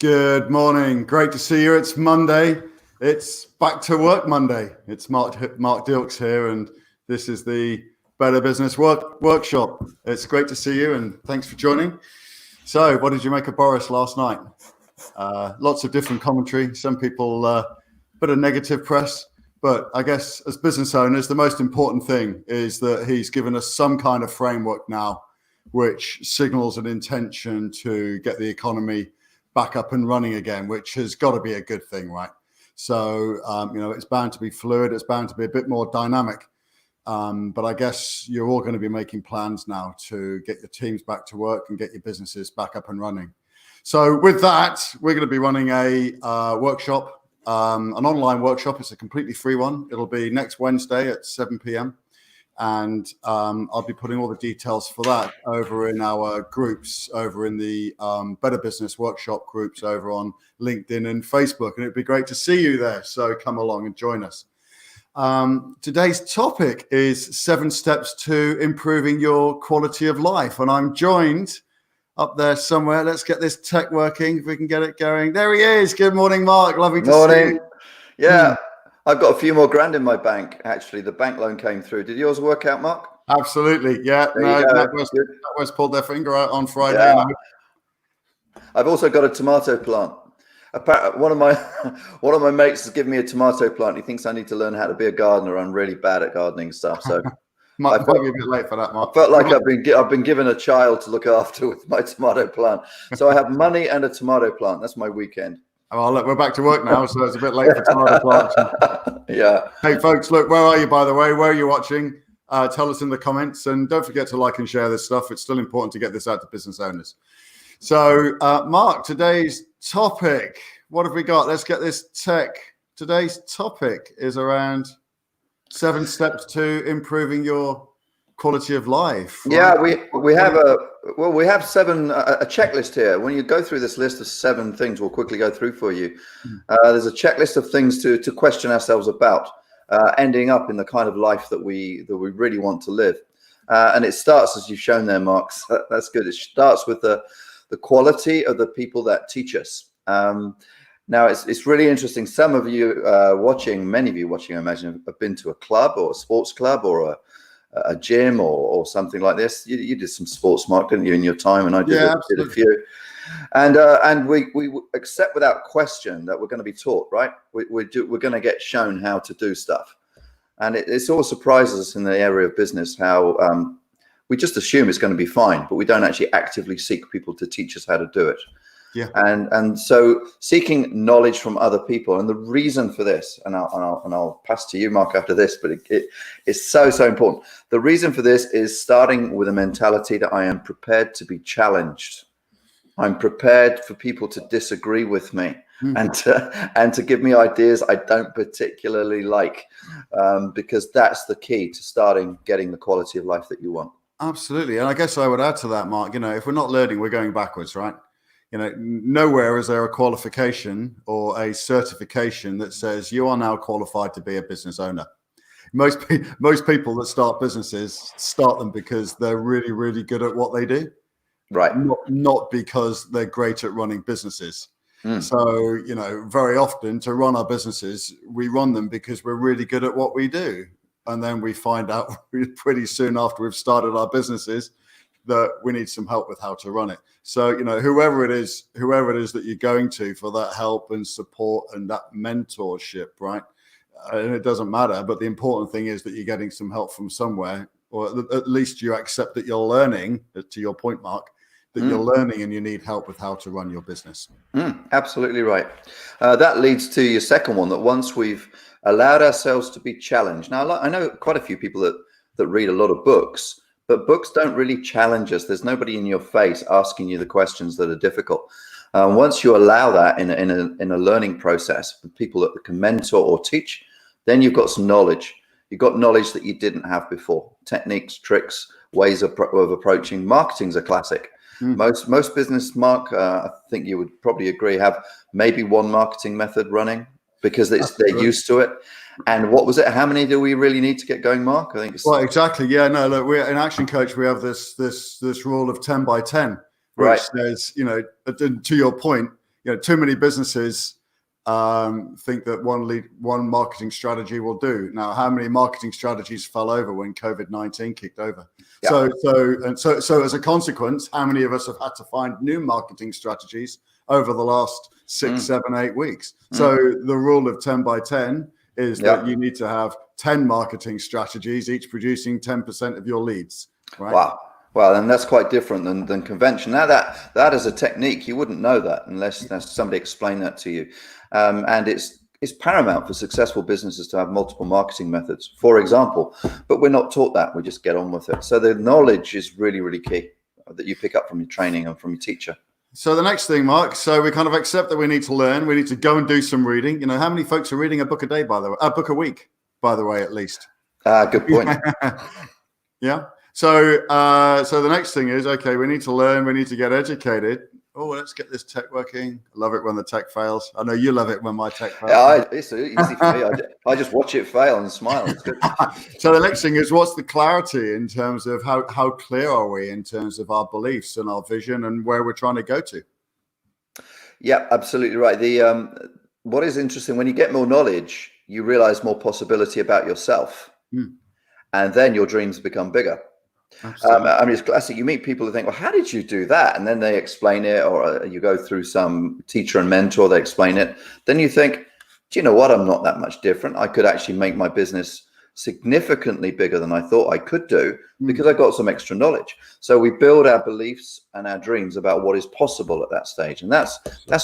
Good morning. Great to see you. It's Monday. It's back to work Monday. It's Mark Dilks here, and this is the Better Business Workshop. It's great to see you, and thanks for joining. So, what did you make of Boris last night? Lots of different commentary. Some people, bit of negative press, but I guess as business owners, the most important thing is that he's given us some kind of framework now, which signals an intention to get the economy back up and running again, which has got to be a good thing, right? So, it's bound to be fluid. It's bound to be a bit more dynamic. But I guess you're all going to be making plans now to get your teams back to work and get your businesses back up and running. So with that, we're going to be running a workshop, an online workshop. It's a completely free one. It'll be next Wednesday at 7 p.m. And I'll be putting all the details for that over in our groups, over in the Better Business Workshop groups over on LinkedIn and Facebook. And it'd be great to see you there. So come along and join us. Today's topic is 7 steps to improving your quality of life. And I'm joined up there somewhere. Let's get this tech working, if we can get it going. There he is. Good morning, Mark. Lovely to see you. Yeah. I've got a few more grand in my bank, actually. The bank loan came through. Did yours work out, Mark? Absolutely. Yeah. NatWest pulled their finger out on Friday. Yeah. I've also got a tomato plant. One of my mates has given me a tomato plant. He thinks I need to learn how to be a gardener. I'm really bad at gardening stuff. So might be a bit late for that, Mark. I felt like I've been given a child to look after with my tomato plant. So I have money and a tomato plant. That's my weekend. Well, look, we're back to work now, so it's a bit late for tomato plants. Yeah. Hey, folks, look, where are you, by the way? Where are you watching? Tell us in the comments, and don't forget to like and share this stuff. It's still important to get this out to business owners. So, Mark, today's topic, what have we got? Let's get this tech. Today's topic is around 7 steps to improving your quality of life. Right? Yeah, we have a 7 a checklist here. When you go through this list of 7 things, we'll quickly go through for you. There's a checklist of things to question ourselves about, ending up in the kind of life that we really want to live. And it starts, as you've shown there, Mark. So that's good. It starts with the quality of the people that teach us. Now, it's really interesting. Some of you watching, many of you watching, I imagine, have been to a club or a sports club or a gym or something like this. You did some sports, Mark, didn't you, in your time? And I did a few. And we accept without question that we're going to be taught, right? We're going to get shown how to do stuff. And it sort of surprises us in the area of business how we just assume it's going to be fine, but we don't actually actively seek people to teach us how to do it. Yeah. And so seeking knowledge from other people, and the reason for this, and I'll pass to you, Mark, after this, but it's so important. The reason for this is starting with a mentality that I am prepared to be challenged. I'm prepared for people to disagree with me and to give me ideas I don't particularly like, because that's the key to starting getting the quality of life that you want. Absolutely. And I guess I would add to that, Mark, if we're not learning, we're going backwards, right? Nowhere is there a qualification or a certification that says you are now qualified to be a business owner. Most people that start businesses start them because they're really, really good at what they do. Right. Not because they're great at running businesses. So, very often to run our businesses, we run them because we're really good at what we do. And then we find out pretty soon after we've started our businesses that we need some help with how to run it. So, whoever it is that you're going to for that help and support and that mentorship, right? And it doesn't matter, but the important thing is that you're getting some help from somewhere, or at least you accept that you're learning, to your point, Mark, that you're learning and you need help with how to run your business. Absolutely right. That leads to your second one, that once we've allowed ourselves to be challenged. Now, I know quite a few people that read a lot of books, but books don't really challenge us. There's nobody in your face asking you the questions that are difficult. Once you allow that in a learning process with people that can mentor or teach, then you've got some knowledge. You've got knowledge that you didn't have before. Techniques, tricks, ways of approaching. Marketing's a classic. Most business, Mark, I think you would probably agree, have maybe one marketing method running because they're used to it. And what was it? How many do we really need to get going, Mark? I think it's exactly. Yeah, no, look, we're in Action Coach. We have this rule of 10 by 10, which says, to your point, too many businesses think that one marketing strategy will do. Now, how many marketing strategies fell over when COVID-19 kicked over? Yeah. So as a consequence, how many of us have had to find new marketing strategies over the last 6, 7, 8 weeks? So the rule of 10 by 10 is that you need to have 10 marketing strategies, each producing 10% of your leads. Right? Wow. Well, and that's quite different than convention. Now that is a technique. You wouldn't know that unless somebody explained that to you. And it's paramount for successful businesses to have multiple marketing methods, for example. But we're not taught that. We just get on with it. So the knowledge is really, really key that you pick up from your training and from your teacher. So the next thing, Mark, so we kind of accept that we need to learn. We need to go and do some reading. How many folks are reading a book a day, by the way? A book a week, by the way, at least. Good point. Yeah. So the next thing is, okay, we need to learn. We need to get educated. Oh, let's get this tech working. I love it when the tech fails. I know you love it when my tech fails. Yeah, it's easy for me. I just watch it fail and smile. It's good. So the next thing is, what's the clarity in terms of how clear are we in terms of our beliefs and our vision and where we're trying to go to? Yeah, absolutely right. What is interesting, when you get more knowledge, you realize more possibility about yourself. And then your dreams become bigger. I mean, it's classic. You meet people who think, well, how did you do that? And then they explain it, or you go through some teacher and mentor, they explain it. Then you think, do you know what? I'm not that much different. I could actually make my business significantly bigger than I thought I could do because I got some extra knowledge. So we build our beliefs and our dreams about what is possible at that stage. And that's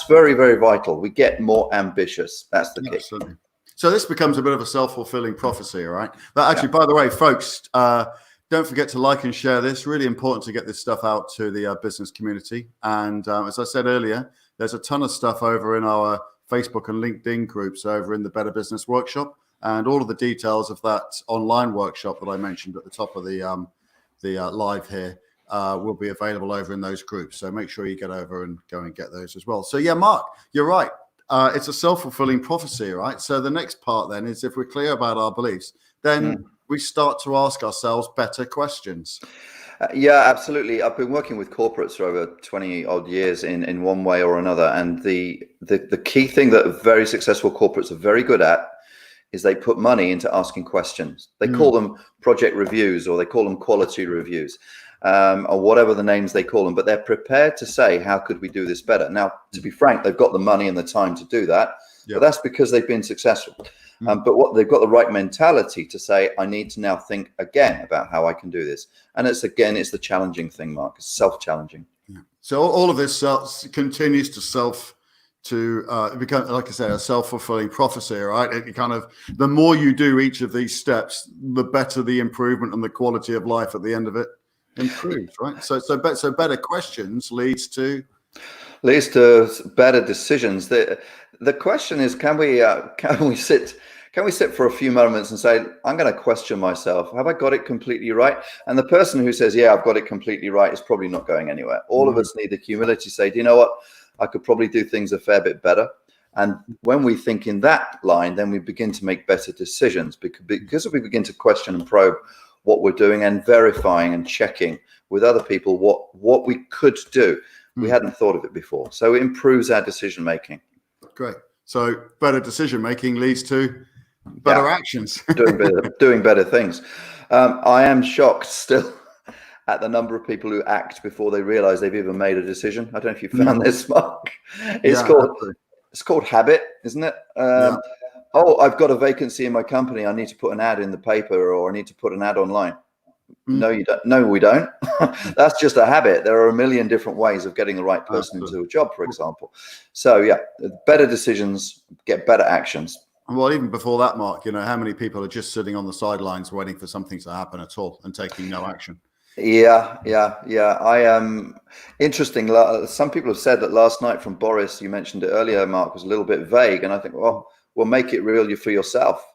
very, very vital. We get more ambitious. That's the key. Absolutely. So this becomes a bit of a self-fulfilling prophecy, all right? But actually, by the way, folks, don't forget to like and share this. Really important to get this stuff out to the business community. And as I said earlier, there's a ton of stuff over in our Facebook and LinkedIn groups over in the Better Business Workshop. And all of the details of that online workshop that I mentioned at the top of the live here will be available over in those groups. So make sure you get over and go and get those as well. So yeah, Mark, you're right. It's a self-fulfilling prophecy, right? So the next part then is, if we're clear about our beliefs, then we start to ask ourselves better questions. Yeah, absolutely. I've been working with corporates for over 20 odd years in one way or another. And the key thing that very successful corporates are very good at is they put money into asking questions. They call them project reviews, or they call them quality reviews, or whatever the names they call them, but they're prepared to say, how could we do this better? Now, to be frank, they've got the money and the time to do that, but that's because they've been successful. But what they've got the right mentality to say, I need to now think again about how I can do this. And it's the challenging thing, Mark. It's self-challenging. Yeah. So all of this continues to become, like I say, a self-fulfilling prophecy, right? It kind of, the more you do each of these steps, the better the improvement and the quality of life at the end of it improves, right? So better questions leads to better decisions. The question is, can we sit for a few moments and say, I'm going to question myself. Have I got it completely right? And the person who says, yeah, I've got it completely right, is probably not going anywhere. All of us need the humility to say, do you know what? I could probably do things a fair bit better. And when we think in that line, then we begin to make better decisions, because we begin to question and probe what we're doing and verifying and checking with other people what we could do. We hadn't thought of it before. So it improves our decision making. Great. So better decision making leads to better actions. doing better things. I am shocked still at the number of people who act before they realize they've even made a decision. I don't know if you found this, Mark. It's called habit, isn't it? Oh, I've got a vacancy in my company. I need to put an ad in the paper, or I need to put an ad online. No, you don't. No, we don't. That's just a habit. There are a million different ways of getting the right person into a job, for example. So yeah, better decisions get better actions. Well, even before that, Mark, how many people are just sitting on the sidelines waiting for something to happen at all and taking no action? Yeah. I am interesting. Some people have said that last night from Boris, you mentioned it earlier, Mark, was a little bit vague. And I think, well, make it real for yourself.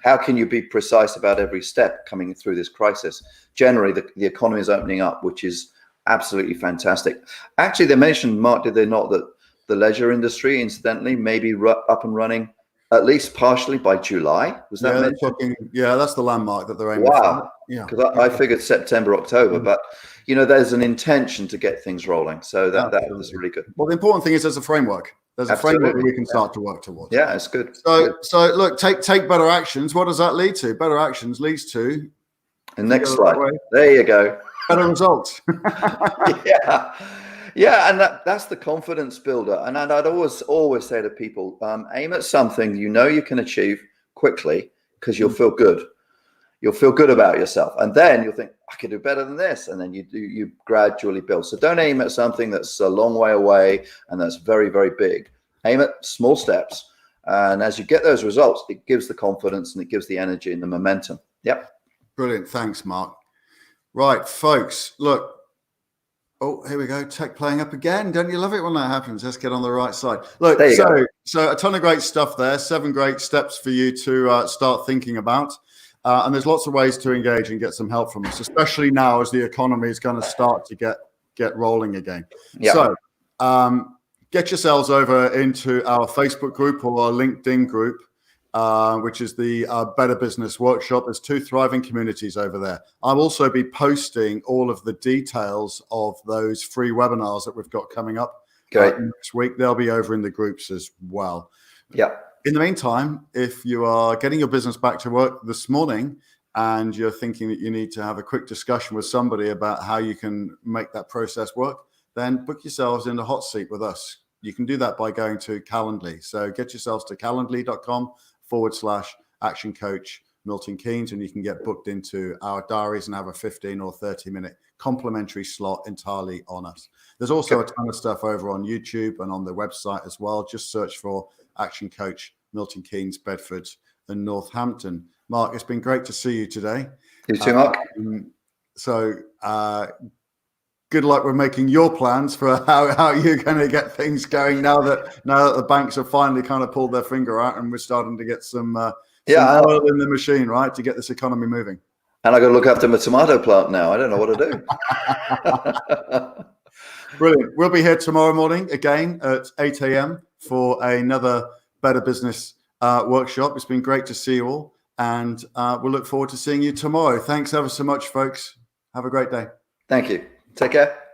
How can you be precise about every step coming through this crisis? Generally, the economy is opening up, which is absolutely fantastic. Actually, they mentioned, Mark, did they not, that the leisure industry, incidentally, may be up and running at least partially by July. Was that mentioned? That's the landmark that they're aiming Wow. for. Yeah, because I figured September, October, but there's an intention to get things rolling. So that was really good. Well, the important thing is there's a framework. There's a framework that we can start to work towards. Yeah, it's good. So look, take better actions. What does that lead to? Better actions leads to the next slide. There you go. Better results. Yeah, and that's the confidence builder. And I'd always say to people, aim at something you can achieve quickly, because you'll feel good. You'll feel good about yourself, and then you'll think, I could do better than this, and then you gradually build. So don't aim at something that's a long way away and that's very, very big. Aim at small steps, and as you get those results, it gives the confidence and it gives the energy and the momentum. Yep. Brilliant. Thanks, Mark. Right, folks, look. Oh, here we go. Tech playing up again. Don't you love it when that happens? Let's get on the right side. Look, so a ton of great stuff there. 7 great steps for you to start thinking about. And there's lots of ways to engage and get some help from us, especially now as the economy is going to start to get rolling again. Yeah. So get yourselves over into our Facebook group or our LinkedIn group, which is the Better Business Workshop. There's 2 thriving communities over there. I'll also be posting all of the details of those free webinars that we've got coming up next week. They'll be over in the groups as well. Yeah. In the meantime, if you are getting your business back to work this morning and you're thinking that you need to have a quick discussion with somebody about how you can make that process work, then book yourselves in the hot seat with us. You can do that by going to Calendly. So get yourselves to calendly.com/action coach Milton Keynes, and you can get booked into our diaries and have a 15 or 30-minute complimentary slot entirely on us. There's also a ton of stuff over on YouTube and on the website as well. Just search for Action Coach Milton Keynes, Bedford and Northampton. Mark, it's been great to see you today. You too, Mark. Good luck with making your plans for how you're going to get things going now that the banks have finally kind of pulled their finger out and we're starting to get some oil in the machine, right, to get this economy moving. And I got to look after my tomato plant now. I don't know what to do. Brilliant. We'll be here tomorrow morning again at 8 a.m. for another Better Business workshop. It's been great to see you all, and we'll look forward to seeing you tomorrow. Thanks ever so much, folks. Have a great day. Thank you. Take care.